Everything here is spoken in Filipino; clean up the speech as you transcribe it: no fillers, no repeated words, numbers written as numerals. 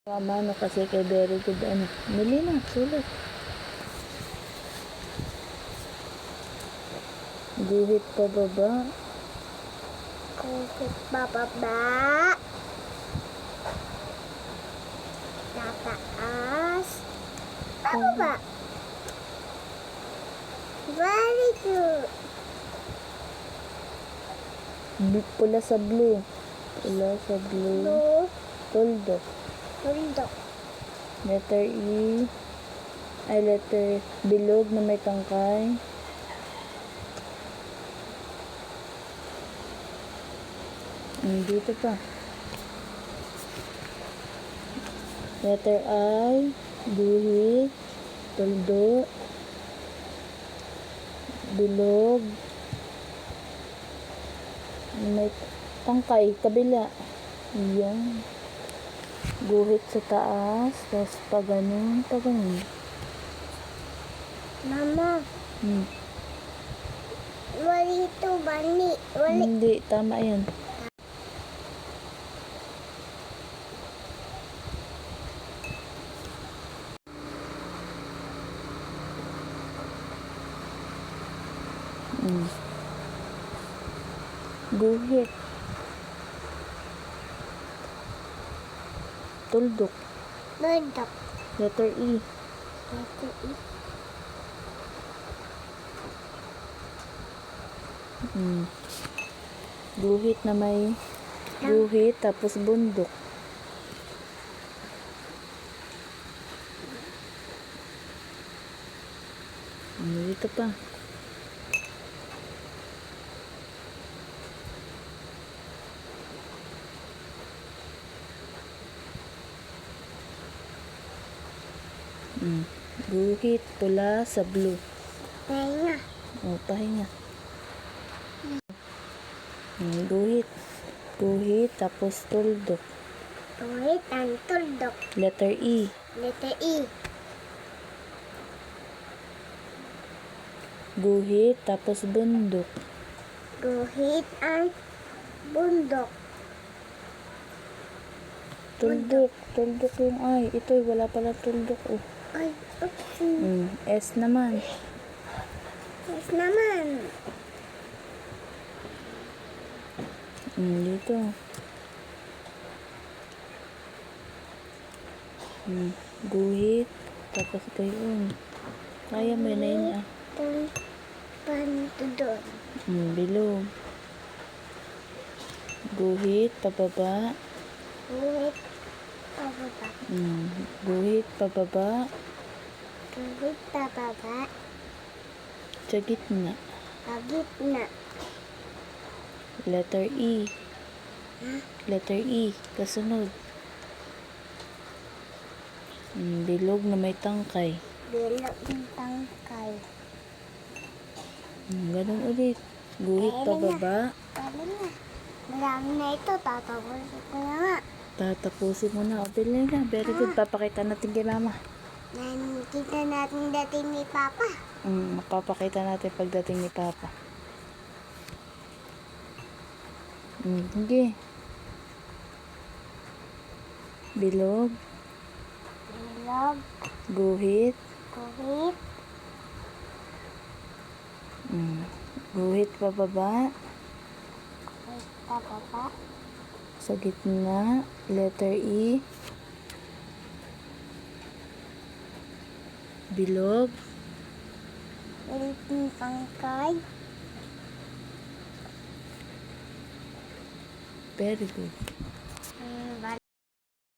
Mano kasi kay very good ano. Mili na, sulit. Guhit pa baba. Guhit bababa. Tataas. Pababa. Very good. Pula sa blue. Pula sa blue. Blue. Tuldok. Tuldok. Letter E. Ay, letter bilog na may tangkay. Dito pa. Letter I. Guhit. Tuldok. Bilog. May tangkay. Kabila. Yan. Guhit sa taas. Tapos pa ganun. Pa ganun. Mama, wali ito bani. Wali. Hindi. Tama yan. Guhit. Tuldok. Tuldok. Letter E. Letter E. Guhit na may guhit tapos bundok. Dito pa. Guhit pula sa blue. Pahinga. Pahinga. Guhit. Guhit tapos tuldok. Guhit ang tuldok. Letter E. Letter E. Guhit tapos bundok. Guhit ang bundok. Tuldok. Tuldok yung I. Ito wala pala tuldok. Ay, oopsie. S naman. Yes naman. Dito. Guhit. Tapos ito yun. Kaya mo na yun Panto doon. Bilog. Guhit pababa. Guhit pababa. Guhit pababa. Guhit pababa. Sa gitna. Sa gitna. Letter E. Letter E. Kasunod. Bilog na may tangkay. Bilog ng tangkay. Ganun ulit. Guhit pababa. Pwede na. Marami na ito. Tatapusin ko na nga. Tatapusin mo na. Bilhin na. Very good. Papakita natin kay mama. Nakikita natin dating ni Papa. Mapapakita natin pagdating ni Papa. Sige. Bilog. Bilog. Guhit. Guhit. Guhit pababa. Guhit pababa. Sa gitna. Letter E. Bilog. Bilog ng tangkay. Very good.